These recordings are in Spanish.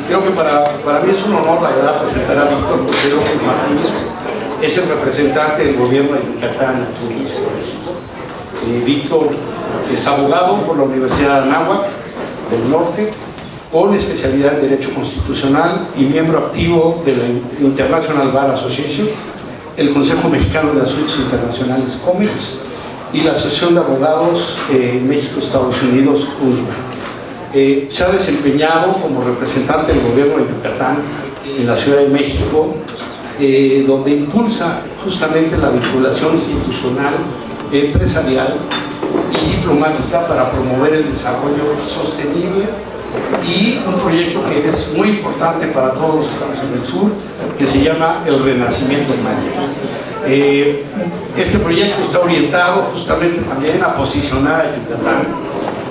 Creo que para mí es un honor, la verdad, presentar a Víctor José López Martínez. Es el representante del gobierno de Yucatán aquí en México. Víctor es abogado por la Universidad de Anáhuac del Norte, con especialidad en Derecho Constitucional y miembro activo de la International Bar Association, el Consejo Mexicano de Asuntos Internacionales COMEX y la Asociación de Abogados México-Estados Unidos, UNIVA. Se ha desempeñado como representante del gobierno de Yucatán en la Ciudad de México, donde impulsa justamente la vinculación institucional, empresarial y diplomática para promover el desarrollo sostenible y un proyecto que es muy importante para todos los que estamos en el sur, que se llama el Renacimiento Maya. Este proyecto está orientado justamente también a posicionar a Yucatán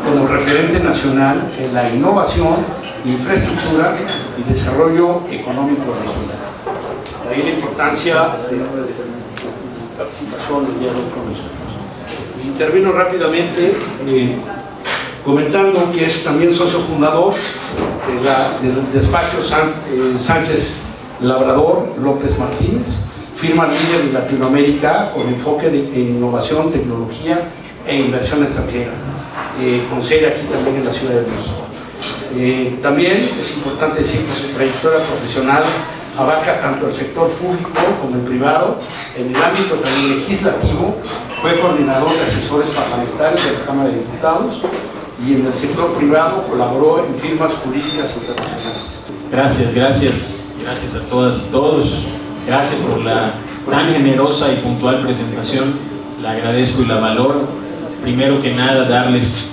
como referente nacional en la innovación, infraestructura y desarrollo económico regional. De ahí la importancia de la participación del diálogo con nosotros. Intervino rápidamente comentando que es también socio fundador del despacho Sánchez Labrador López Martínez, firma líder en Latinoamérica con enfoque en innovación, tecnología e inversión extranjera, con sede aquí también en la Ciudad de México. También es importante decir que su trayectoria profesional abarca tanto el sector público como el privado. En el ámbito también legislativo fue coordinador de asesores parlamentarios de la Cámara de Diputados y en el sector privado colaboró en firmas jurídicas internacionales. Gracias a todas y todos. Gracias por la tan generosa y puntual presentación. La agradezco y la valoro. Primero que nada, darles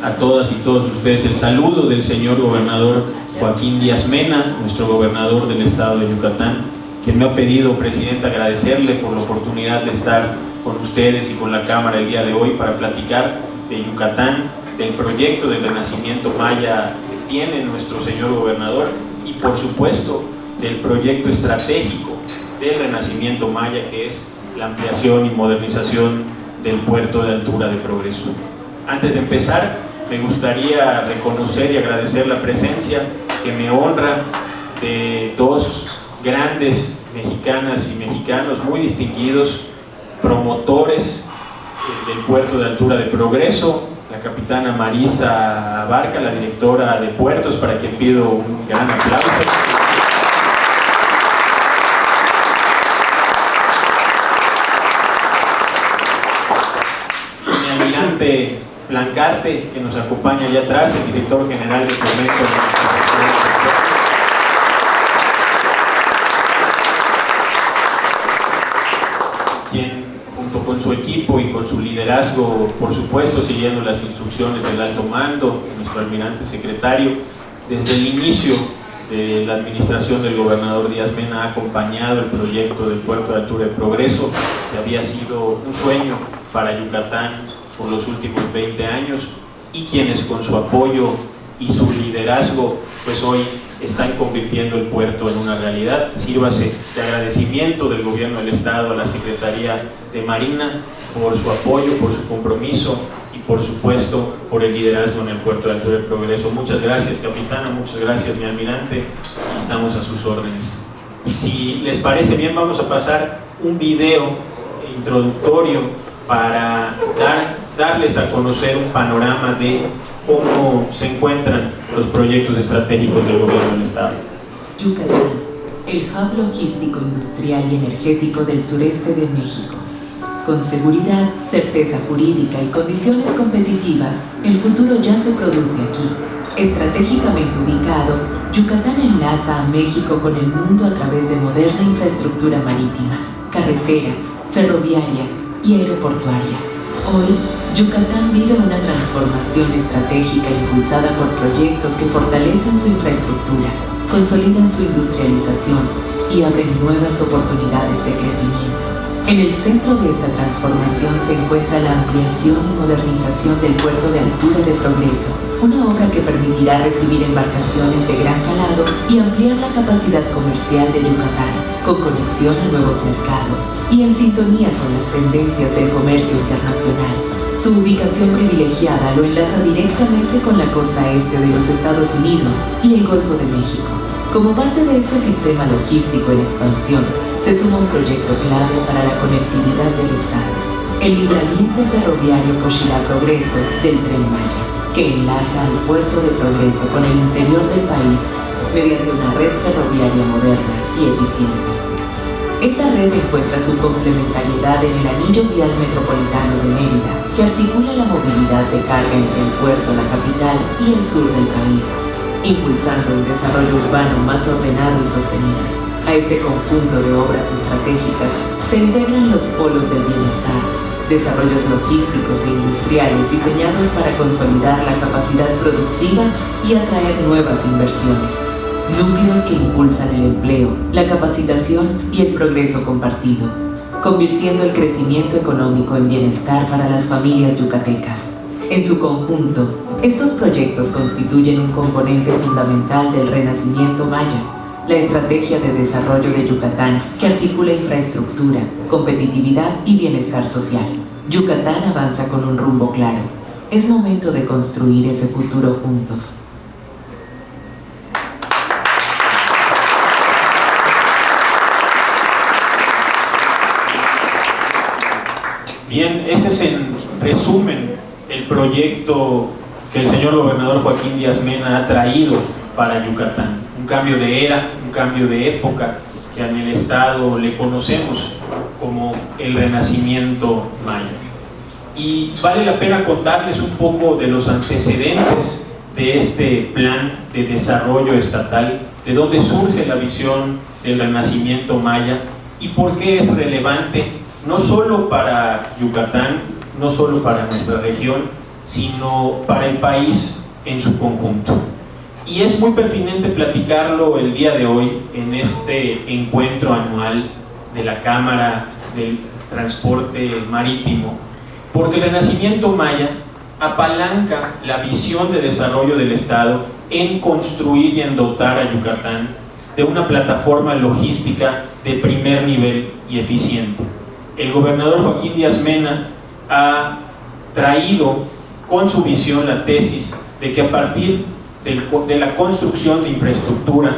a todas y todos ustedes el saludo del señor gobernador Joaquín Díaz Mena, nuestro gobernador del estado de Yucatán, quien me ha pedido, presidente, agradecerle por la oportunidad de estar con ustedes y con la Cámara el día de hoy para platicar de Yucatán, del proyecto del Renacimiento Maya que tiene nuestro señor gobernador y, por supuesto, del proyecto estratégico del Renacimiento Maya, que es la ampliación y modernización del puerto de altura de Progreso. Antes de empezar, me gustaría reconocer y agradecer la presencia que me honra de dos grandes mexicanas y mexicanos muy distinguidos, promotores del puerto de altura de Progreso, la capitana Marisa Abarca, la directora de puertos, para quien pido un gran aplauso. Mi almirante Blancarte, que nos acompaña allá atrás, el director general de Fomento, quien junto con su equipo y con su liderazgo, por supuesto siguiendo las instrucciones del alto mando, nuestro almirante secretario, desde el inicio de la administración del gobernador Díaz Mena ha acompañado el proyecto del puerto de altura de Progreso, que había sido un sueño para Yucatán por los últimos 20 años, y quienes con su apoyo y su liderazgo pues hoy están convirtiendo el puerto en una realidad. Sírvase de agradecimiento del gobierno del estado a la Secretaría de Marina por su apoyo, por su compromiso y por supuesto por el liderazgo en el puerto de altura de Progreso. Muchas gracias, capitana, muchas gracias, mi almirante, y estamos a sus órdenes. Si les parece bien, vamos a pasar un video introductorio para darles a conocer un panorama de cómo se encuentran los proyectos estratégicos del gobierno del estado. Yucatán, el hub logístico, industrial y energético del sureste de México. Con seguridad, certeza jurídica y condiciones competitivas, el futuro ya se produce aquí. Estratégicamente ubicado, Yucatán enlaza a México con el mundo a través de moderna infraestructura marítima, carretera, ferroviaria y aeroportuaria. Hoy, Yucatán vive una transformación estratégica impulsada por proyectos que fortalecen su infraestructura, consolidan su industrialización y abren nuevas oportunidades de crecimiento. En el centro de esta transformación se encuentra la ampliación y modernización del puerto de altura de Progreso, una obra que permitirá recibir embarcaciones de gran calado y ampliar la capacidad comercial de Yucatán, con conexión a nuevos mercados y en sintonía con las tendencias del comercio internacional. Su ubicación privilegiada lo enlaza directamente con la costa este de los Estados Unidos y el Golfo de México. Como parte de este sistema logístico en expansión, se suma un proyecto clave para la conectividad del Estado: el libramiento ferroviario Coahuila-Progreso del Tren Maya, que enlaza al puerto de Progreso con el interior del país mediante una red ferroviaria moderna y eficiente. Esa red encuentra su complementariedad en el anillo vial metropolitano de Mérida, que articula la movilidad de carga entre el puerto, la capital y el sur del país, impulsando un desarrollo urbano más ordenado y sostenible. A este conjunto de obras estratégicas se integran los polos del bienestar, desarrollos logísticos e industriales diseñados para consolidar la capacidad productiva y atraer nuevas inversiones. Núcleos que impulsan el empleo, la capacitación y el progreso compartido, convirtiendo el crecimiento económico en bienestar para las familias yucatecas. En su conjunto, estos proyectos constituyen un componente fundamental del renacimiento maya, la estrategia de desarrollo de Yucatán que articula infraestructura, competitividad y bienestar social. Yucatán avanza con un rumbo claro. Es momento de construir ese futuro juntos. Bien, ese es en resumen el proyecto que el señor gobernador Joaquín Díaz Mena ha traído para Yucatán. Un cambio de era, un cambio de época que en el Estado le conocemos como el renacimiento maya. Y vale la pena contarles un poco de los antecedentes de este plan de desarrollo estatal, de dónde surge la visión del renacimiento maya y por qué es relevante no solo para Yucatán, no solo para nuestra región, sino para el país en su conjunto. Y es muy pertinente platicarlo el día de hoy en este encuentro anual de la Cámara del Transporte Marítimo, porque el renacimiento maya apalanca la visión de desarrollo del Estado en construir y en dotar a Yucatán de una plataforma logística de primer nivel y eficiente. El gobernador Joaquín Díaz Mena ha traído con su visión la tesis de que a partir de la construcción de infraestructura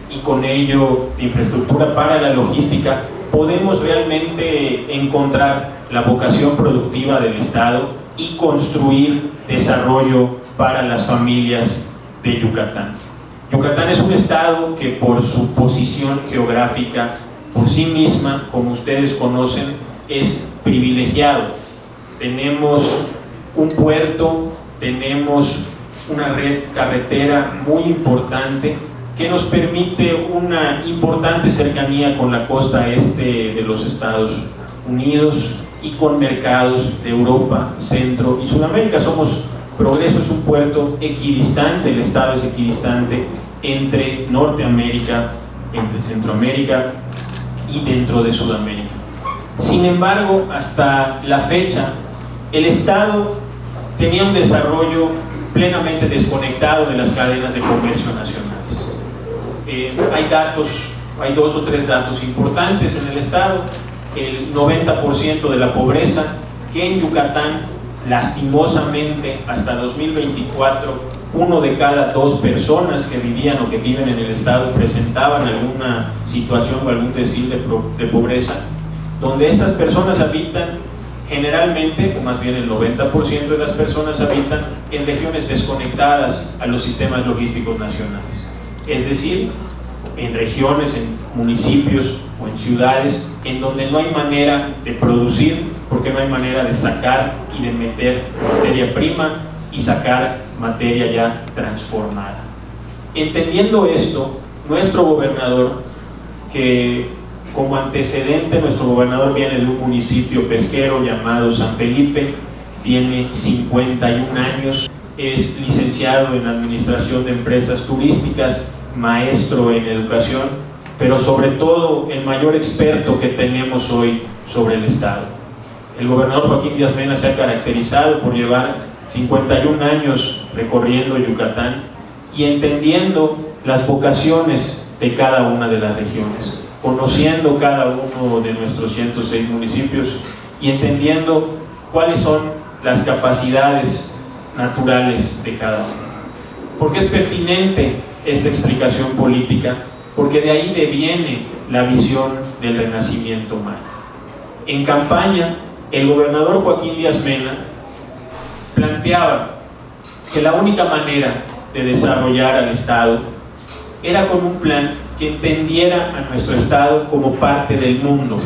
y con ello de infraestructura para la logística podemos realmente encontrar la vocación productiva del Estado y construir desarrollo para las familias de Yucatán. Yucatán es un estado que por su posición geográfica, por sí misma, como ustedes conocen, es privilegiado. Tenemos un puerto, tenemos una red carretera muy importante que nos permite una importante cercanía con la costa este de los Estados Unidos y con mercados de Europa, Centro y Sudamérica. Progreso es un puerto equidistante, el estado es equidistante entre Norteamérica, entre Centroamérica y dentro de Sudamérica. Sin embargo, hasta la fecha, el Estado tenía un desarrollo plenamente desconectado de las cadenas de comercio nacionales. Hay dos o tres datos importantes en el Estado. El 90% de la pobreza, que en Yucatán, lastimosamente, hasta 2024, 1 de cada 2 personas que vivían o que viven en el Estado presentaban alguna situación o algún decil de pobreza, donde estas personas habitan generalmente, o más bien el 90% de las personas habitan en regiones desconectadas a los sistemas logísticos nacionales. Es decir, en regiones, en municipios o en ciudades en donde no hay manera de producir, porque no hay manera de sacar y de meter materia prima y sacar materia ya transformada. Entendiendo esto, nuestro gobernador, que como antecedente, nuestro gobernador viene de un municipio pesquero llamado San Felipe, tiene 51 años, es licenciado en Administración de Empresas Turísticas, maestro en Educación, pero sobre todo el mayor experto que tenemos hoy sobre el Estado. El gobernador Joaquín Díaz Mena se ha caracterizado por llevar 51 años recorriendo Yucatán y entendiendo las vocaciones de cada una de las regiones, conociendo cada uno de nuestros 106 municipios y entendiendo cuáles son las capacidades naturales de cada uno. ¿Por qué es pertinente esta explicación política? Porque de ahí deviene la visión del renacimiento maya. En campaña, el gobernador Joaquín Díaz Mena planteaba que la única manera de desarrollar al Estado era con un plan que entendiera a nuestro Estado como parte del mundo,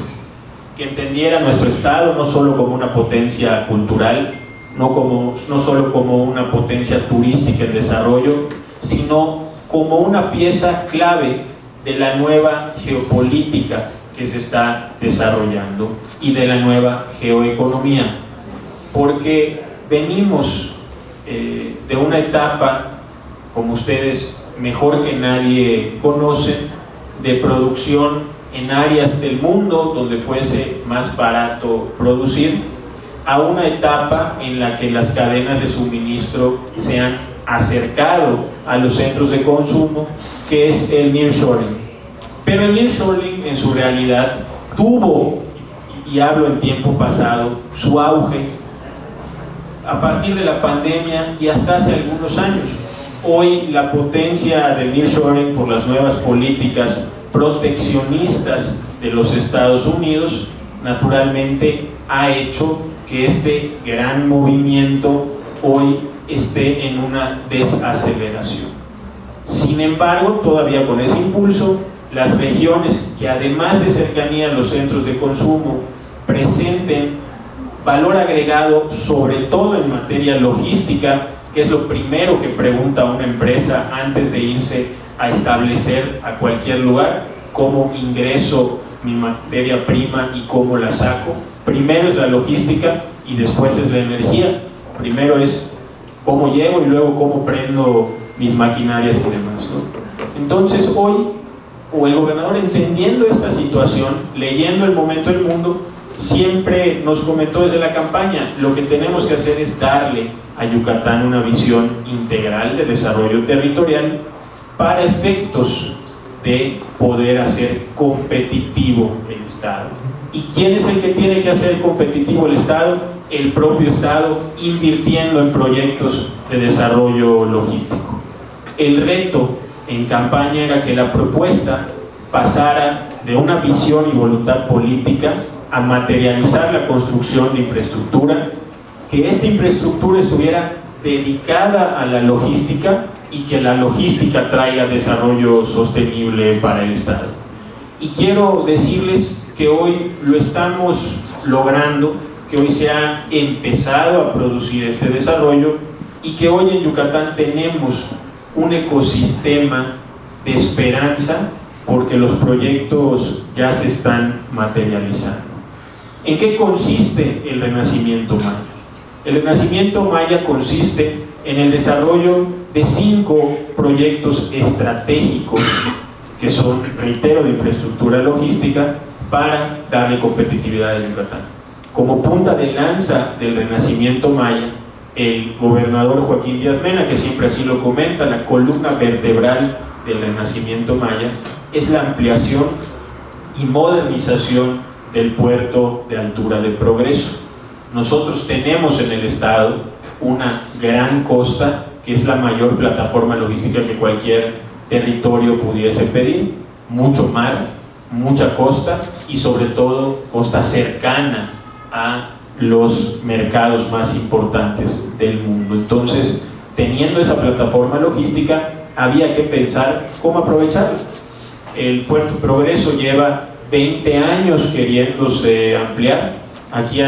que entendiera a nuestro Estado no solo como una potencia cultural, no solo como una potencia turística en desarrollo, sino como una pieza clave de la nueva geopolítica que se está desarrollando y de la nueva geoeconomía, porque venimos de una etapa, como ustedes mejor que nadie conocen, de producción en áreas del mundo donde fuese más barato producir, a una etapa en la que las cadenas de suministro se han acercado a los centros de consumo, que es el nearshoring. Pero el nearshoring en su realidad tuvo, y hablo en tiempo pasado, su auge a partir de la pandemia y hasta hace algunos años. Hoy la potencia del nearshoring por las nuevas políticas proteccionistas de los Estados Unidos naturalmente ha hecho que este gran movimiento hoy esté en una desaceleración. Sin embargo, todavía con ese impulso, las regiones que además de cercanía a los centros de consumo presenten valor agregado, sobre todo en materia logística, que es lo primero que pregunta una empresa antes de irse a establecer a cualquier lugar: cómo ingreso mi materia prima y cómo la saco. Primero es la logística y después es la energía. Primero es cómo llego y luego cómo prendo mis maquinarias y demás, ¿no? Entonces hoy, o el gobernador, entendiendo esta situación, leyendo el momento del mundo, siempre nos comentó desde la campaña: lo que tenemos que hacer es darle a Yucatán una visión integral de desarrollo territorial para efectos de poder hacer competitivo el Estado. ¿Y quién es el que tiene que hacer competitivo el Estado? El propio Estado, invirtiendo en proyectos de desarrollo logístico. El reto en campaña era que la propuesta pasara de una visión y voluntad política a materializar la construcción de infraestructura, que esta infraestructura estuviera dedicada a la logística y que la logística traiga desarrollo sostenible para el Estado. Y quiero decirles que hoy lo estamos logrando, que hoy se ha empezado a producir este desarrollo y que hoy en Yucatán tenemos un ecosistema de esperanza porque los proyectos ya se están materializando. ¿En qué consiste el renacimiento maya? El renacimiento maya consiste en el desarrollo de 5 proyectos estratégicos que son, reitero, de infraestructura logística para darle competitividad a Yucatán. Como punta de lanza del renacimiento maya, el gobernador Joaquín Díaz Mena, que siempre así lo comenta, la columna vertebral del renacimiento maya es la ampliación y modernización del puerto de Altura de Progreso. Nosotros tenemos en el estado una gran costa que es la mayor plataforma logística que cualquier territorio pudiese pedir, mucho mar, mucha costa y sobre todo costa cercana a los mercados más importantes del mundo. Entonces, teniendo esa plataforma logística, había que pensar cómo aprovecharla. El Puerto Progreso lleva 20 años queriéndose ampliar. Aquí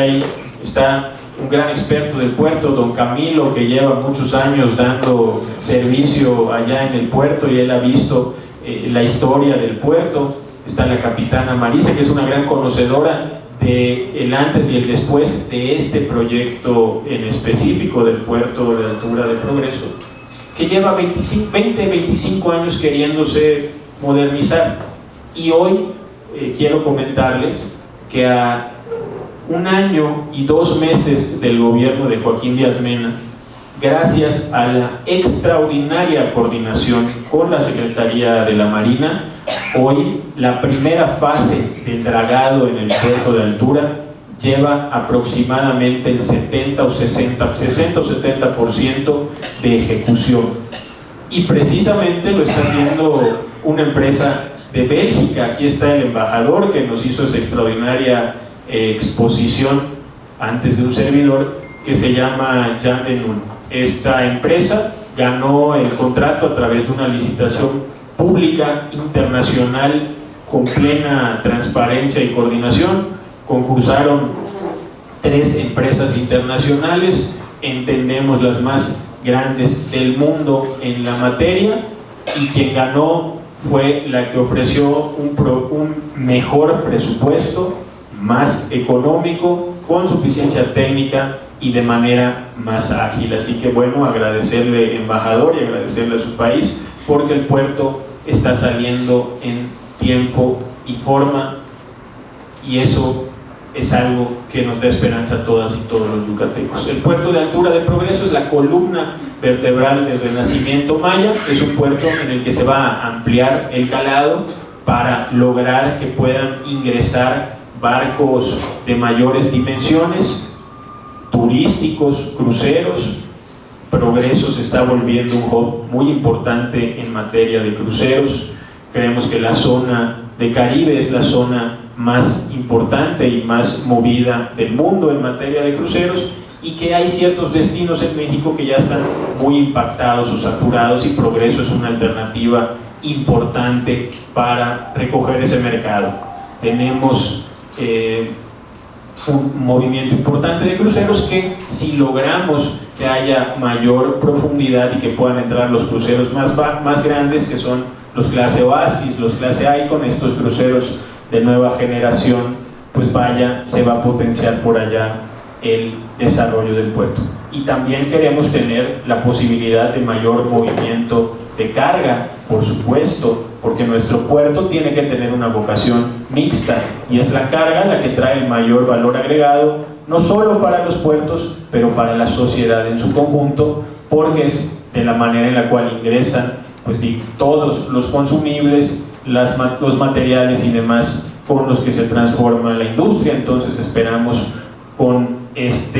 está un gran experto del puerto, don Camilo, que lleva muchos años dando servicio allá en el puerto y él ha visto la historia del puerto. Está la capitana Marisa, que es una gran conocedora del antes y el después de este proyecto en específico del puerto de Altura de Progreso, que lleva 20-25 años queriéndose modernizar. Y hoy quiero comentarles que a 1 año y 2 meses del gobierno de Joaquín Díaz Mena, gracias a la extraordinaria coordinación con la Secretaría de la Marina, hoy la primera fase del dragado en el puerto de Altura lleva aproximadamente el 60 o 70% de ejecución, y precisamente lo está haciendo una empresa de Bélgica. Aquí está el embajador que nos hizo esa extraordinaria exposición antes de un servidor, que se llama Jan de Null. Esta empresa ganó el contrato a través de una licitación pública internacional con plena transparencia y coordinación. Concursaron 3 empresas internacionales, entendemos las más grandes del mundo en la materia, y quien ganó fue la que ofreció un mejor presupuesto, más económico, con suficiencia técnica y de manera más ágil. Así que bueno, agradecerle, embajador, y agradecerle a su país, porque el puerto está saliendo en tiempo y forma, y eso es algo que nos da esperanza a todas y todos los yucatecos. El puerto de Altura de Progreso es la columna vertebral del renacimiento maya. Es un puerto en el que se va a ampliar el calado para lograr que puedan ingresar barcos de mayores dimensiones, turísticos, cruceros. Progreso se está volviendo un hub muy importante en materia de cruceros. Creemos que la zona de Caribe es la zona más importante y más movida del mundo en materia de cruceros, y que hay ciertos destinos en México que ya están muy impactados o saturados, y Progreso es una alternativa importante para recoger ese mercado. Tenemos un movimiento importante de cruceros que, si logramos que haya mayor profundidad y que puedan entrar los cruceros más grandes, que son los clase Oasis, los clase Icon, estos cruceros de nueva generación, pues se va a potenciar por allá el desarrollo del puerto. Y también queremos tener la posibilidad de mayor movimiento de carga, por supuesto, porque nuestro puerto tiene que tener una vocación mixta, y es la carga la que trae el mayor valor agregado, no solo para los puertos, pero para la sociedad en su conjunto, porque es de la manera en la cual ingresan pues todos los consumibles, los materiales y demás con los que se transforma la industria. Entonces esperamos, con esta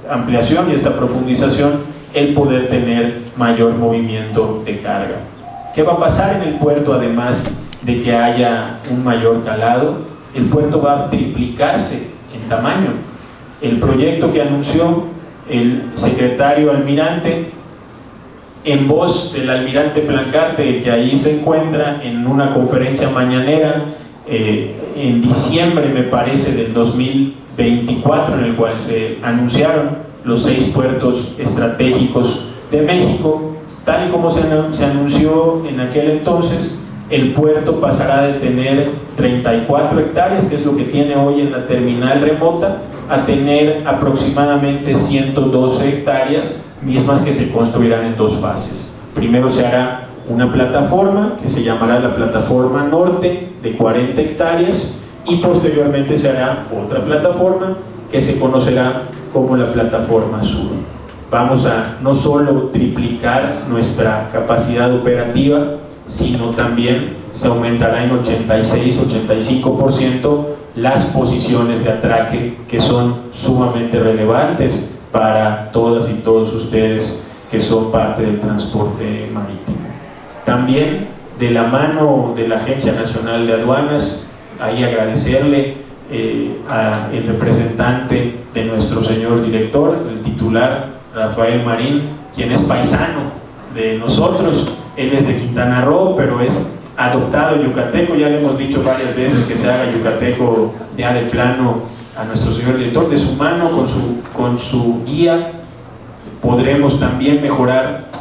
ampliación y esta profundización, el poder tener mayor movimiento de carga. ¿Qué va a pasar en el puerto además de que haya un mayor calado? El puerto va a triplicarse en tamaño. El proyecto que anunció el secretario almirante, en voz del almirante Plancarte, que ahí se encuentra en una conferencia mañanera en diciembre, me parece, del 2024, en el cual se anunciaron los 6 puertos estratégicos de México. Tal y como se anunció en aquel entonces, el puerto pasará de tener 34 hectáreas, que es lo que tiene hoy en la terminal remota, a tener aproximadamente 112 hectáreas, mismas que se construirán en 2 fases. Primero se hará una plataforma que se llamará la plataforma norte, de 40 hectáreas, y posteriormente se hará otra plataforma que se conocerá como la plataforma sur. Vamos a no solo triplicar nuestra capacidad operativa, sino también se aumentará en 86-85% las posiciones de atraque, que son sumamente relevantes para todas y todos ustedes que son parte del transporte marítimo. También, de la mano de la Agencia Nacional de Aduanas, ahí agradecerle al representante de nuestro señor director, el titular Rafael Marín, quien es paisano de nosotros. Él es de Quintana Roo, pero es adoptado yucateco. Ya le hemos dicho varias veces que se haga yucateco ya de plano a nuestro señor director. De su mano, con su guía, podremos también mejorar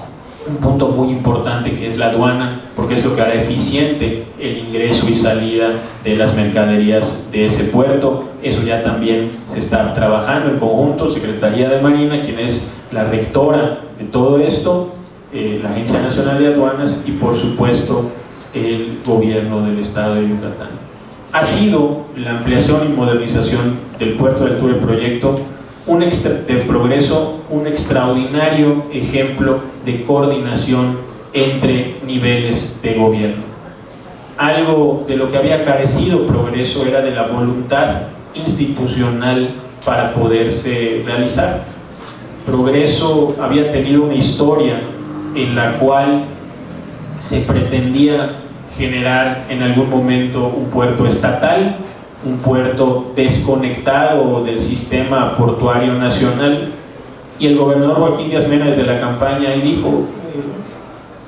un punto muy importante, que es la aduana, porque es lo que hará eficiente el ingreso y salida de las mercaderías de ese puerto. Eso ya también se está trabajando en conjunto. Secretaría de Marina, quien es la rectora de todo esto, la Agencia Nacional de Aduanas y, por supuesto, el gobierno del estado de Yucatán. Ha sido la ampliación y modernización del puerto de Altura del proyecto de Progreso un extraordinario ejemplo de coordinación entre niveles de gobierno. Algo de lo que había carecido Progreso era de la voluntad institucional para poderse realizar. Progreso había tenido una historia en la cual se pretendía generar en algún momento un puerto estatal, un puerto desconectado del sistema portuario nacional, y el gobernador Joaquín Díaz Mena desde la campaña dijo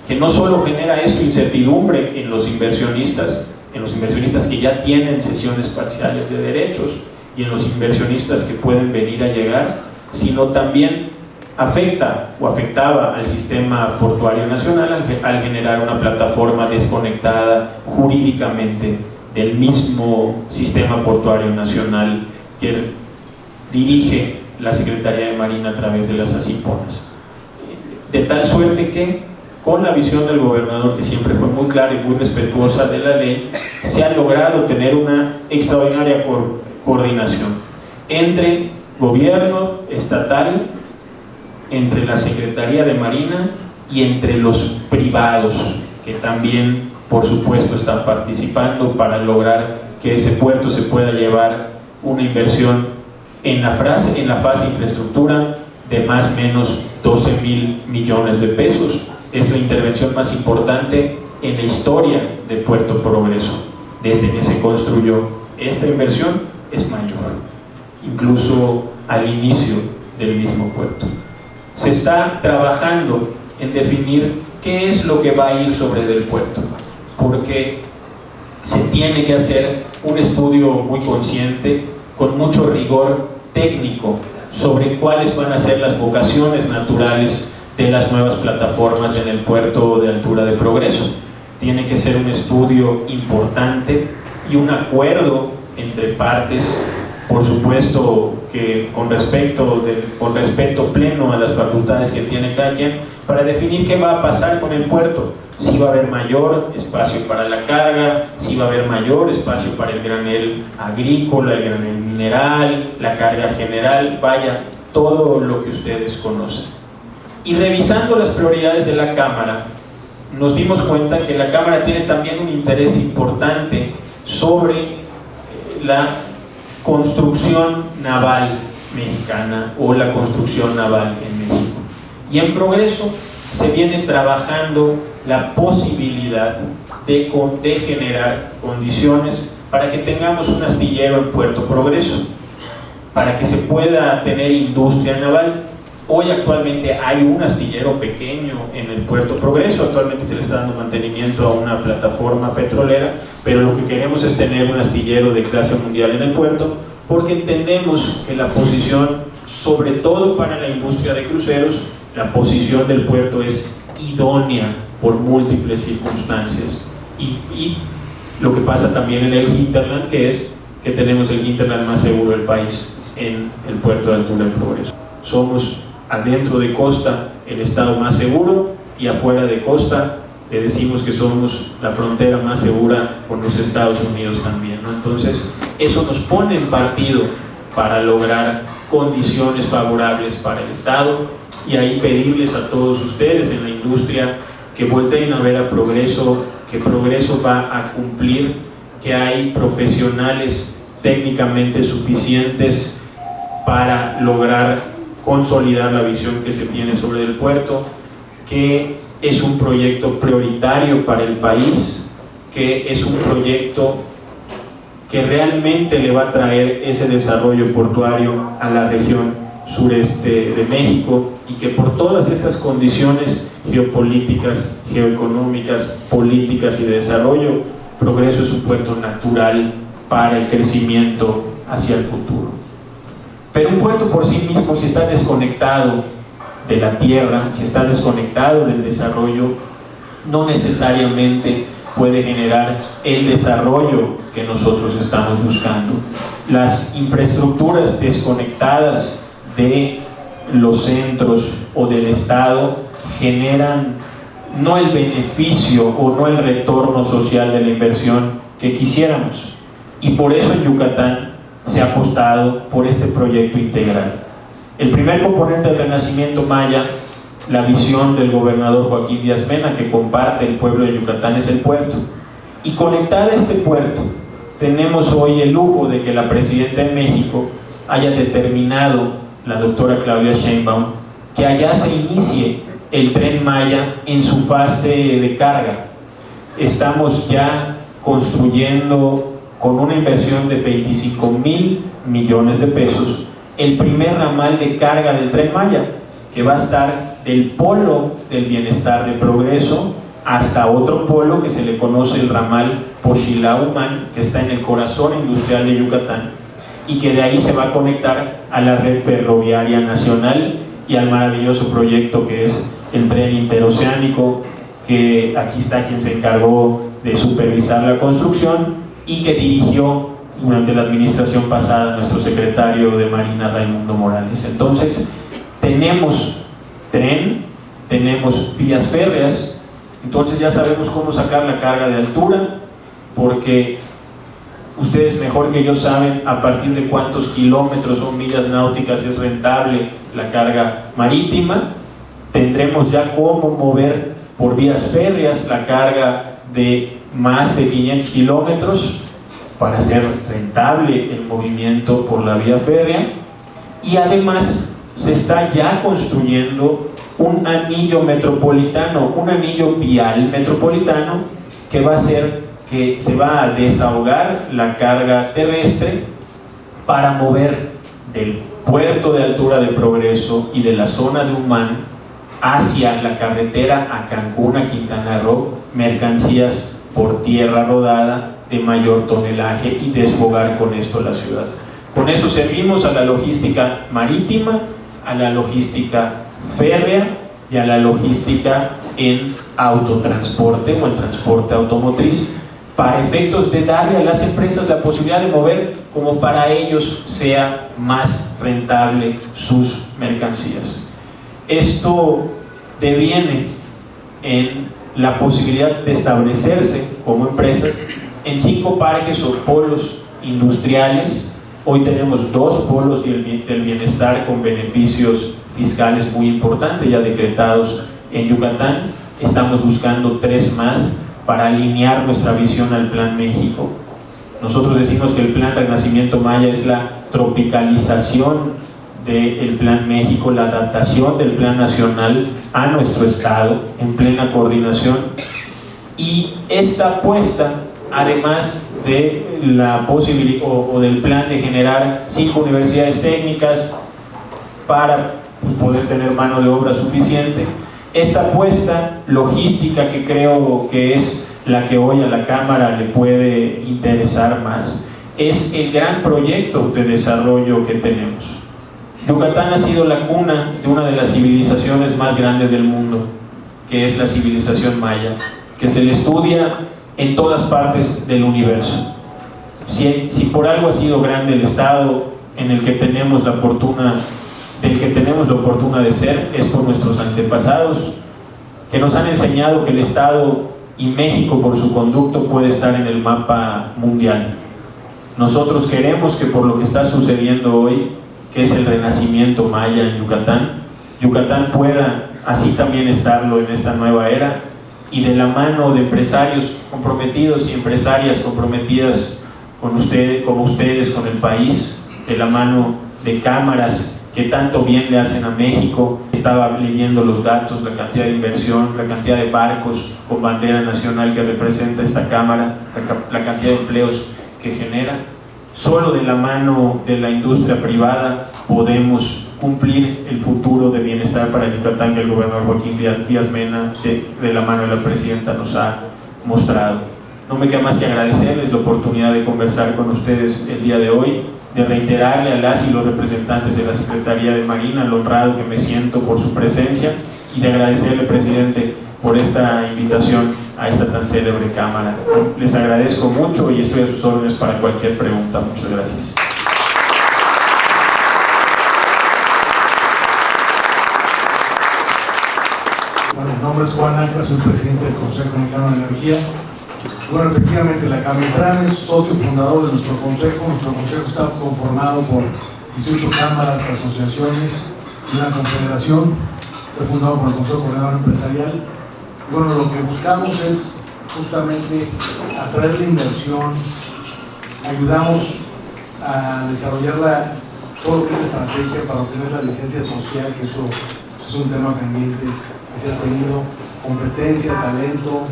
que no solo genera esto incertidumbre en los inversionistas que ya tienen cesiones parciales de derechos y en los inversionistas que pueden venir a llegar, sino también afectaba al sistema portuario nacional al generar una plataforma desconectada jurídicamente del mismo sistema portuario nacional que dirige la Secretaría de Marina a través de las ACIPONAS. De tal suerte que, con la visión del gobernador, que siempre fue muy clara y muy respetuosa de la ley, se ha logrado tener una extraordinaria coordinación entre gobierno estatal, entre la Secretaría de Marina y entre los privados, que también, por supuesto, están participando para lograr que ese puerto se pueda llevar una inversión en la fase infraestructura de más o menos 12,000 millones de pesos. Es la intervención más importante en la historia de Puerto Progreso. Desde que se construyó, esta inversión es mayor, incluso al inicio del mismo puerto. Se está trabajando en definir qué es lo que va a ir sobre del puerto, porque se tiene que hacer un estudio muy consciente, con mucho rigor técnico, sobre cuáles van a ser las vocaciones naturales de las nuevas plataformas en el puerto de Altura de Progreso. Tiene que ser un estudio importante y un acuerdo entre partes, por supuesto que con respeto pleno a las facultades que tiene cada quien, para definir qué va a pasar con el puerto, si va a haber mayor espacio para la carga, si va a haber mayor espacio para el granel agrícola, el granel mineral, la carga general, vaya, todo lo que ustedes conocen. Y revisando las prioridades de la Cámara, nos dimos cuenta que la Cámara tiene también un interés importante sobre la construcción naval mexicana o la construcción naval en México. Y en Progreso se viene trabajando la posibilidad de generar condiciones para que tengamos un astillero en Puerto Progreso, para que se pueda tener industria naval. Hoy actualmente hay un astillero pequeño en el Puerto Progreso, actualmente se le está dando mantenimiento a una plataforma petrolera, pero lo que queremos es tener un astillero de clase mundial en el puerto, porque entendemos que la posición, sobre todo para la industria de cruceros, la posición del puerto es idónea por múltiples circunstancias. Y lo que pasa también en el hinterland, que es que tenemos el hinterland más seguro del país en el puerto de Altura de Progreso. Somos adentro de costa el estado más seguro, y afuera de costa le decimos que somos la frontera más segura con los Estados Unidos también, ¿no? Entonces eso nos pone en partido para lograr condiciones favorables para el Estado, y ahí pedirles a todos ustedes en la industria que volteen a ver a Progreso, que Progreso va a cumplir, que hay profesionales técnicamente suficientes para lograr consolidar la visión que se tiene sobre el puerto, que es un proyecto prioritario para el país, que es un proyecto que realmente le va a traer ese desarrollo portuario a la región sureste de México, y que por todas estas condiciones geopolíticas, geoeconómicas, políticas y de desarrollo, Progreso es un puerto natural para el crecimiento hacia el futuro. Pero un puerto por sí mismo, si está desconectado de la tierra, si está desconectado del desarrollo, no necesariamente puede generar el desarrollo que nosotros estamos buscando. Las infraestructuras desconectadas de los centros o del Estado generan no el beneficio o no el retorno social de la inversión que quisiéramos, y por eso en Yucatán se ha apostado por este proyecto integral. El primer componente del renacimiento maya, la visión del gobernador Joaquín Díaz Mena, que comparte el pueblo de Yucatán, es el puerto. Y conectar este puerto tenemos hoy el lujo de que la presidenta de México haya determinado, la doctora Claudia Sheinbaum, que allá se inicie el Tren Maya en su fase de carga. Estamos ya construyendo con una inversión de 25,000 millones de pesos el primer ramal de carga del Tren Maya, que va a estar del polo del bienestar de Progreso hasta otro polo que se le conoce el ramal Pochilao-Humán, que está en el corazón industrial de Yucatán, y que de ahí se va a conectar a la red ferroviaria nacional y al maravilloso proyecto que es el tren interoceánico, que aquí está quien se encargó de supervisar la construcción y que dirigió durante la administración pasada nuestro secretario de Marina, Raimundo Morales. Entonces, tenemos tren, tenemos vías férreas, entonces ya sabemos cómo sacar la carga de altura, porque ustedes mejor que yo saben a partir de cuántos kilómetros o millas náuticas es rentable la carga marítima. Tendremos ya cómo mover por vías férreas la carga de más de 500 kilómetros para hacer rentable el movimiento por la vía férrea, y además se está ya construyendo un anillo metropolitano, un anillo vial metropolitano que va a hacer que se va a desahogar la carga terrestre para mover del puerto de altura de Progreso y de la zona de Humán hacia la carretera a Cancún, a Quintana Roo, mercancías por tierra rodada de mayor tonelaje y desfogar con esto la ciudad. Con eso servimos a la logística marítima, a la logística férrea y a la logística en autotransporte o en transporte automotriz, para efectos de darle a las empresas la posibilidad de mover como para ellos sea más rentable sus mercancías. Esto deviene en la posibilidad de establecerse como empresas en 5 parques o polos industriales. Hoy tenemos 2 polos del bienestar con beneficios fiscales muy importantes ya decretados en Yucatán. Estamos buscando 3 más para alinear nuestra visión al Plan México. Nosotros decimos que el Plan Renacimiento Maya es la tropicalización del Plan México, la adaptación del Plan Nacional a nuestro estado en plena coordinación, y esta apuesta, además de la posibilidad o del plan de generar 5 universidades técnicas para poder tener mano de obra suficiente, esta apuesta logística, que creo que es la que hoy a la Cámara le puede interesar más, es el gran proyecto de desarrollo que tenemos. Yucatán ha sido la cuna de una de las civilizaciones más grandes del mundo, que es la civilización maya, que se le estudia en todas partes del universo. Si por algo ha sido grande el estado en el que tenemos la fortuna de ser, es por nuestros antepasados, que nos han enseñado que el estado y México por su conducto puede estar en el mapa mundial. Nosotros queremos que por lo que está sucediendo hoy, que es el renacimiento maya en Yucatán pueda así también estarlo en esta nueva era, y de la mano de empresarios comprometidos y empresarias comprometidas con ustedes, como ustedes, con el país, de la mano de cámaras que tanto bien le hacen a México. Estaba leyendo los datos, la cantidad de inversión, la cantidad de barcos con bandera nacional que representa esta cámara, la cantidad de empleos que genera. Solo de la mano de la industria privada podemos cumplir el futuro de bienestar para Yucatán que el gobernador Joaquín Díaz Mena, de la mano de la presidenta, nos ha mostrado. No me queda más que agradecerles la oportunidad de conversar con ustedes el día de hoy, de reiterarle a las y los representantes de la Secretaría de Marina lo honrado que me siento por su presencia, y de agradecerle, presidente, por esta invitación a esta tan célebre Cámara. Les agradezco mucho y estoy a sus órdenes para cualquier pregunta. Muchas gracias. Bueno, mi nombre es Juan Ancla, soy presidente del Consejo Mexicano de Energía. Bueno, efectivamente, la Camitran es socio fundador de nuestro consejo. Nuestro consejo está conformado por 18 cámaras, asociaciones y una confederación. Fue fundado por el Consejo Coordinador Empresarial. Bueno, lo que buscamos es justamente atraer la inversión ayudamos a desarrollar todo lo que es estrategia para obtener la licencia social, que eso es un tema pendiente, que se ha tenido competencia, talento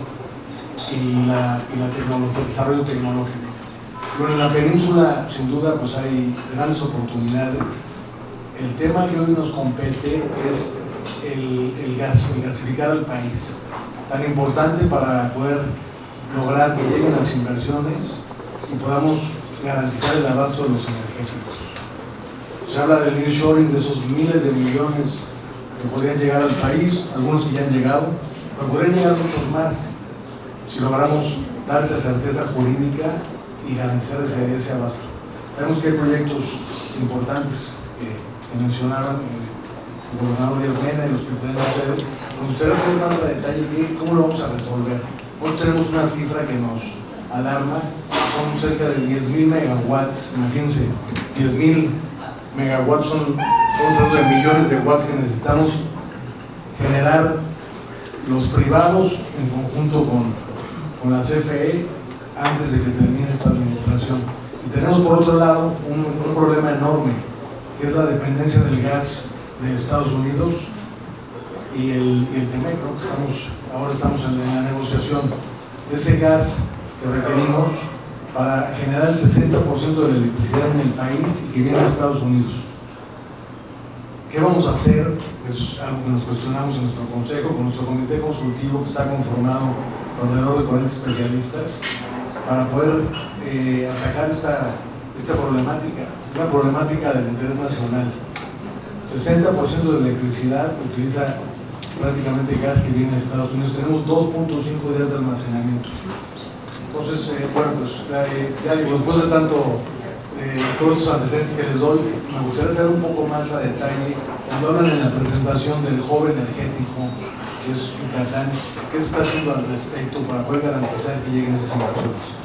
y la tecnología, el desarrollo tecnológico. Bueno, en la península, sin duda, pues hay grandes oportunidades. El tema que hoy nos compete es el gasificar al país, tan importante para poder lograr que lleguen las inversiones y podamos garantizar el abasto de los energéticos. Se habla del nearshoring, de esos miles de millones que podrían llegar al país, algunos que ya han llegado, pero podrían llegar muchos más si logramos dar esa certeza jurídica y garantizar ese abasto. Sabemos que hay proyectos importantes que mencionaron el gobernador Díaz Mena y los que tienen ustedes. Nos gustaría saber más a detalle cómo lo vamos a resolver. Hoy tenemos una cifra que nos alarma, son cerca de 10.000 megawatts, imagínense, 10.000 megawatts son cerca de millones de watts que necesitamos generar los privados en conjunto con la CFE antes de que termine esta administración. Y tenemos por otro lado un problema enorme, que es la dependencia del gas de Estados Unidos y el TEMEC, ¿no? Ahora estamos en la negociación de ese gas que requerimos para generar el 60% de la electricidad en el país y que viene de Estados Unidos. ¿Qué vamos a hacer? Es algo que nos cuestionamos en nuestro consejo, con nuestro comité consultivo que está conformado por alrededor de 40 especialistas, para poder atacar esta problemática, una problemática del interés nacional. 60% de la electricidad utiliza prácticamente gas que viene de Estados Unidos. Tenemos 2.5 días de almacenamiento. Entonces, bueno, pues ya digo, después de todos estos antecedentes que les doy, me gustaría saber un poco más a detalle, cuando hablan en la presentación del hub energético, que es Yucatán, ¿qué se está haciendo al respecto para poder garantizar que lleguen esas inversiones?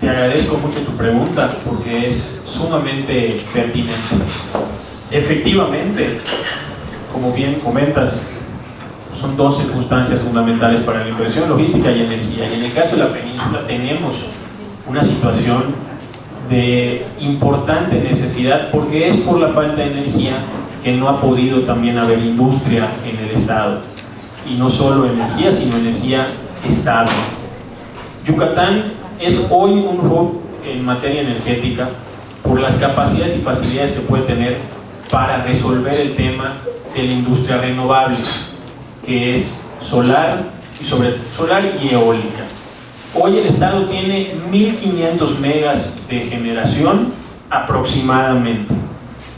Te agradezco mucho tu pregunta porque es sumamente pertinente. Efectivamente, como bien comentas, son dos circunstancias fundamentales para la inversión: logística y energía. Y en el caso de la península tenemos una situación de importante necesidad, porque es por la falta de energía que no ha podido también haber industria en el estado. Y no solo energía, sino energía estable. Yucatán es hoy un hub en materia energética por las capacidades y facilidades que puede tener para resolver el tema de la industria renovable, que es solar y eólica. Hoy el estado tiene 1.500 megas de generación aproximadamente,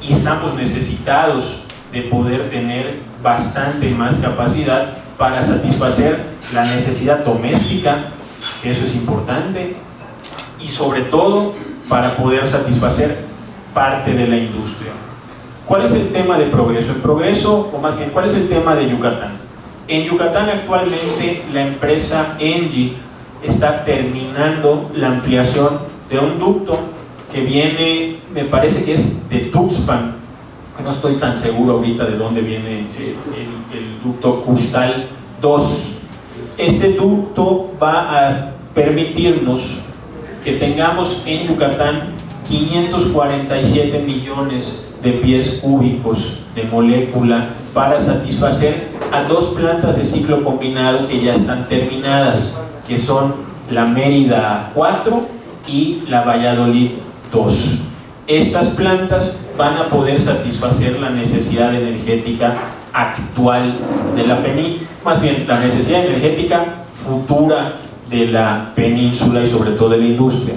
y estamos necesitados de poder tener bastante más capacidad para satisfacer la necesidad doméstica, que eso es importante, y sobre todo para poder satisfacer parte de la industria. ¿Cuál es el tema de Progreso? El Progreso, o más bien, ¿cuál es el tema de Yucatán? En Yucatán actualmente la empresa ENGIE está terminando la ampliación de un ducto que viene, me parece que es de Tuxpan, que no estoy tan seguro ahorita de dónde viene el ducto Custal 2. Este ducto va a permitirnos que tengamos en Yucatán 547 millones de pies cúbicos de molécula para satisfacer a dos plantas de ciclo combinado que ya están terminadas, que son la Mérida 4 y la Valladolid 2. Estas plantas van a poder satisfacer la necesidad energética actual de la península, más bien la necesidad energética futura de la península y sobre todo de la industria.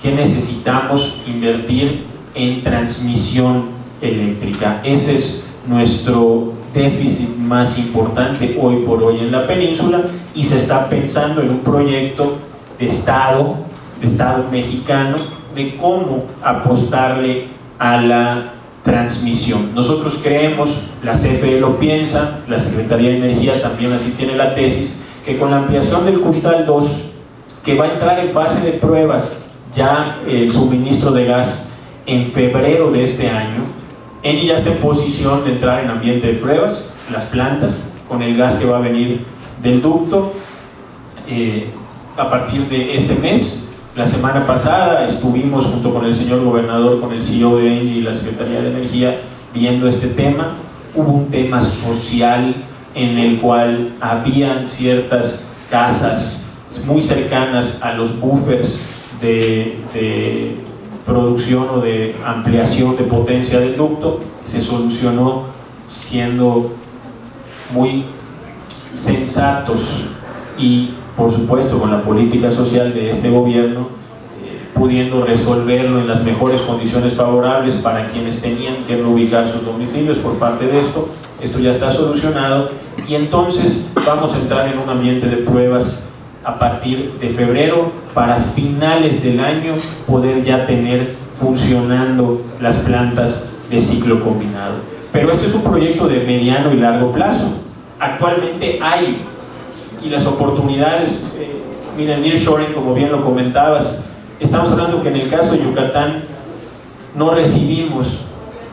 ¿Qué necesitamos invertir en transmisión eléctrica? Ese es nuestro déficit más importante hoy por hoy en la península, y se está pensando en un proyecto de Estado mexicano, de cómo apostarle a la transmisión. Nosotros creemos, la CFE lo piensa, la Secretaría de Energía también así tiene la tesis, que con la ampliación del Custal 2, que va a entrar en fase de pruebas ya el suministro de gas en febrero de este año, ENGIE ya está en posición de entrar en ambiente de pruebas, las plantas, con el gas que va a venir del ducto. a partir de este mes. La semana pasada estuvimos junto con el señor gobernador, con el CEO de ENGIE y la Secretaría de Energía viendo este tema. Hubo un tema social en el cual habían ciertas casas muy cercanas a los buffers de producción o de ampliación de potencia del ducto. Se solucionó siendo muy sensatos y, por supuesto, con la política social de este gobierno, pudiendo resolverlo en las mejores condiciones favorables para quienes tenían que reubicar sus domicilios por parte de esto. Esto ya está solucionado y entonces vamos a entrar en un ambiente de pruebas a partir de febrero para finales del año poder ya tener funcionando las plantas de ciclo combinado. Pero este es un proyecto de mediano y largo plazo. Actualmente hay, y las oportunidades, miren, nearshoring, como bien lo comentabas, estamos hablando que en el caso de Yucatán no recibimos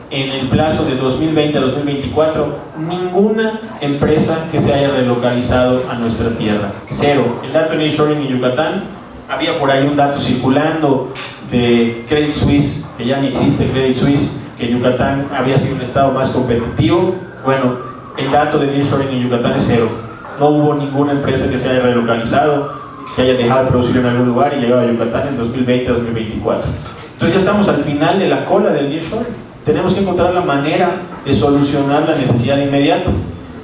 en el plazo de 2020 a 2024 ninguna empresa que se haya relocalizado a nuestra tierra. Cero. El dato de nearshoring en Yucatán, había por ahí un dato circulando de Credit Suisse, que ya ni existe Credit Suisse, que Yucatán había sido un estado más competitivo. Bueno, el dato de nearshoring en Yucatán es cero. No hubo ninguna empresa que se haya relocalizado, que haya dejado de producir en algún lugar y llegado a Yucatán en 2020 a 2024. Entonces ya estamos al final de la cola del nearshoring. Tenemos que encontrar la manera de solucionar la necesidad inmediata.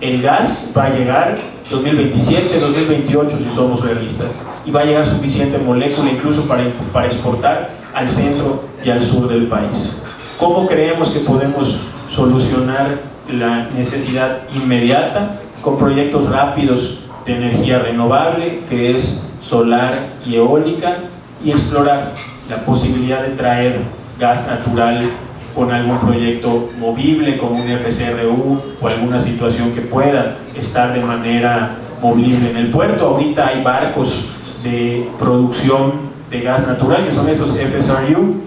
El gas va a llegar 2027, 2028 si somos realistas, y va a llegar suficiente molécula incluso para exportar al centro y al sur del país. ¿Cómo creemos que podemos solucionar la necesidad inmediata? Con proyectos rápidos de energía renovable, que es solar y eólica, y explorar la posibilidad de traer gas natural con algún proyecto movible como un FCRU o alguna situación que pueda estar de manera movible en el puerto. Ahorita hay barcos de producción de gas natural, que son estos FSRU,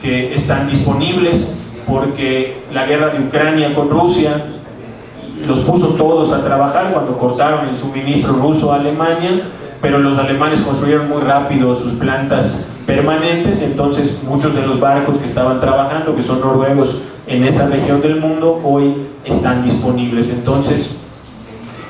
que están disponibles porque la guerra de Ucrania con Rusia los puso todos a trabajar cuando cortaron el suministro ruso a Alemania, pero los alemanes construyeron muy rápido sus plantas permanentes, entonces muchos de los barcos que estaban trabajando, que son noruegos en esa región del mundo, hoy están disponibles. Entonces,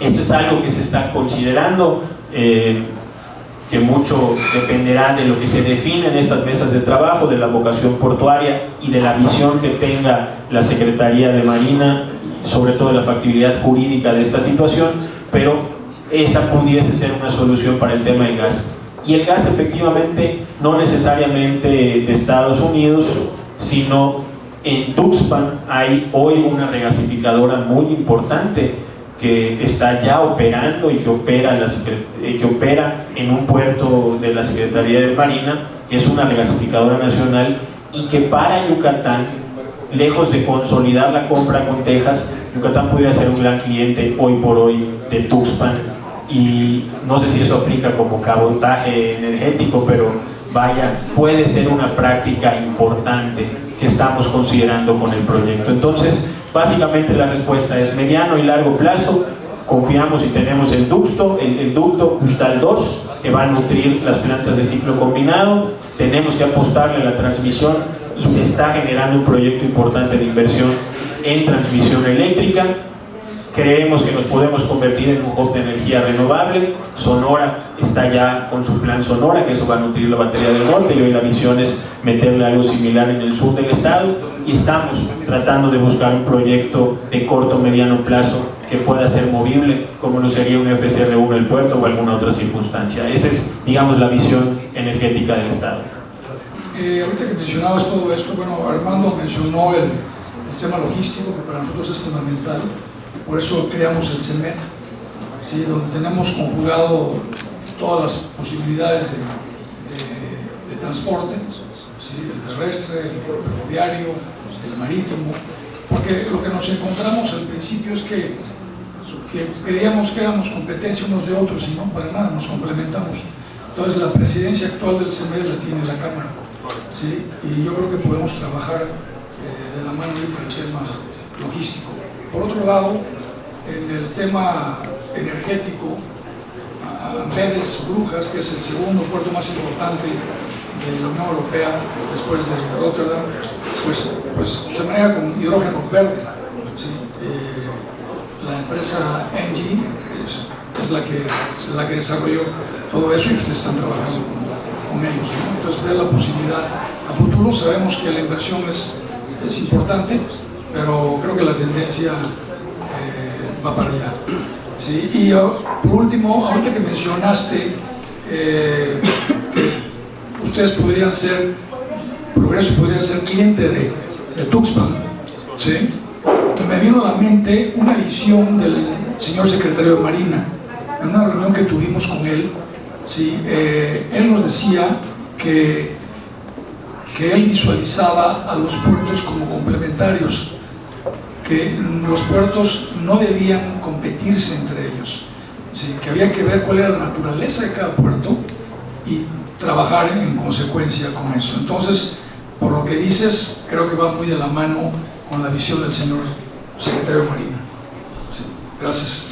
esto es algo que se está considerando, que mucho dependerá de lo que se define en estas mesas de trabajo, de la vocación portuaria y de la visión que tenga la Secretaría de Marina, sobre todo la factibilidad jurídica de esta situación, pero esa pudiese ser una solución para el tema del gas. Y el gas, efectivamente, no necesariamente de Estados Unidos, sino en Tuxpan hay hoy una regasificadora muy importante que está ya operando y que opera en un puerto de la Secretaría de Marina, que es una regasificadora nacional, y que para Yucatán, lejos de consolidar la compra con Texas, Yucatán podría ser un gran cliente hoy por hoy de Tuxpan. Y no sé si eso aplica como cabotaje energético, pero vaya, puede ser una práctica importante que estamos considerando con el proyecto. Entonces, básicamente la respuesta es mediano y largo plazo. Confiamos y tenemos el ducto Custal 2, que va a nutrir las plantas de ciclo combinado. Tenemos que apostarle a la transmisión y se está generando un proyecto importante de inversión en transmisión eléctrica. Creemos que nos podemos convertir en un hub de energía renovable. Sonora está ya con su plan Sonora, que eso va a nutrir la batería del norte, y hoy la visión es meterle algo similar en el sur del estado, y estamos tratando de buscar un proyecto de corto o mediano plazo que pueda ser movible, como lo sería un FCR1 del puerto o alguna otra circunstancia. Esa es, digamos, la visión energética del estado. Ahorita que mencionabas todo esto, bueno, Armando mencionó el tema logístico, que para nosotros es fundamental. Por eso creamos el CEMET, ¿sí? Donde tenemos conjugado todas las posibilidades de transporte, ¿sí? El terrestre, el ferroviario, el marítimo, porque lo que nos encontramos al principio es que creíamos que éramos competencia unos de otros, y no, para nada, nos complementamos. Entonces la presidencia actual del CEMET la tiene la Cámara, ¿sí? Y yo creo que podemos trabajar de la mano con el tema logístico. Por otro lado, en el tema energético, Amberes, Brujas, que es el segundo puerto más importante de la Unión Europea después de Rotterdam, pues se maneja con hidrógeno verde. ¿Sí? La empresa Engie es la que desarrolló todo eso y ustedes están trabajando con ellos, ¿no? Entonces ver la posibilidad a futuro. Sabemos que la inversión es importante, pero creo que la tendencia va para allá. ¿Sí? Y por último, ahorita que mencionaste que ustedes podrían ser, Progreso podría ser cliente de Tuxpan, ¿sí? Me vino a la mente una visión del señor secretario de Marina en una reunión que tuvimos con él. ¿Sí? Él nos decía que él visualizaba a los puertos como complementarios, que los puertos no debían competirse entre ellos, ¿sí? Que había que ver cuál era la naturaleza de cada puerto y trabajar en consecuencia con eso. Entonces, por lo que dices, creo que va muy de la mano con la visión del señor secretario de Marina. Sí. Gracias.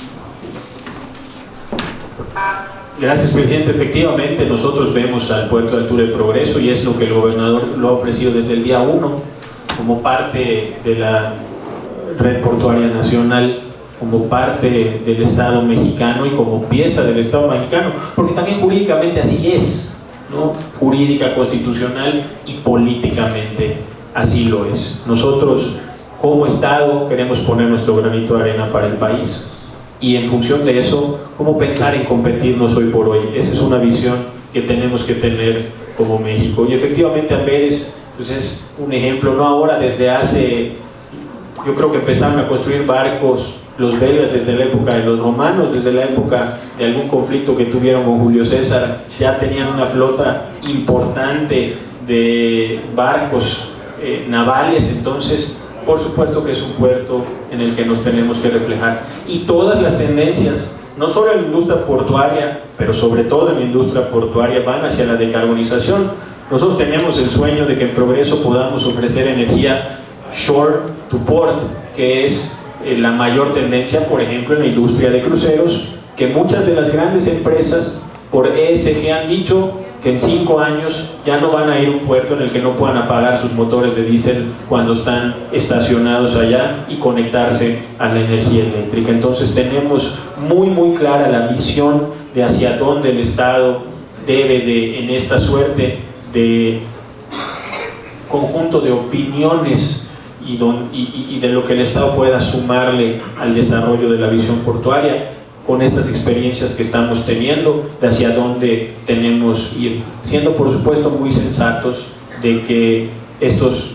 Gracias, presidente. Efectivamente, nosotros vemos al Puerto de Altura y Progreso, y es lo que el gobernador lo ha ofrecido desde el día 1 como parte de la red portuaria nacional, como parte del Estado mexicano y como pieza del Estado mexicano, porque también jurídicamente así es, ¿no? Jurídica, constitucional y políticamente así lo es. Nosotros como Estado queremos poner nuestro granito de arena para el país, y en función de eso, cómo pensar en competirnos hoy por hoy. Esa es una visión que tenemos que tener como México. Y efectivamente Amberes pues es un ejemplo, no ahora, desde hace, yo creo que empezaron a construir barcos los belgas desde la época de los romanos, desde la época de algún conflicto que tuvieron con Julio César, ya tenían una flota importante de barcos navales. Entonces, por supuesto que es un puerto en el que nos tenemos que reflejar. Y todas las tendencias, no solo en la industria portuaria, pero sobre todo en la industria portuaria, van hacia la decarbonización. Nosotros tenemos el sueño de que en Progreso podamos ofrecer energía shore to port, que es la mayor tendencia, por ejemplo, en la industria de cruceros, que muchas de las grandes empresas por ESG han dicho que en 5 años ya no van a ir a un puerto en el que no puedan apagar sus motores de diésel cuando están estacionados allá y conectarse a la energía eléctrica. Entonces tenemos muy clara la visión de hacia dónde el Estado debe de, en esta suerte de conjunto de opiniones y de lo que el Estado pueda sumarle al desarrollo de la visión portuaria, con estas experiencias que estamos teniendo, de hacia dónde tenemos ir, siendo por supuesto muy sensatos de que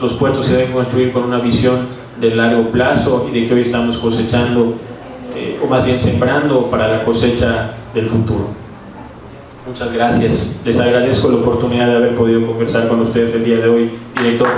los puertos se deben construir con una visión de largo plazo, y de que hoy estamos cosechando, o más bien sembrando para la cosecha del futuro. Muchas gracias. Les agradezco la oportunidad de haber podido conversar con ustedes el día de hoy, director.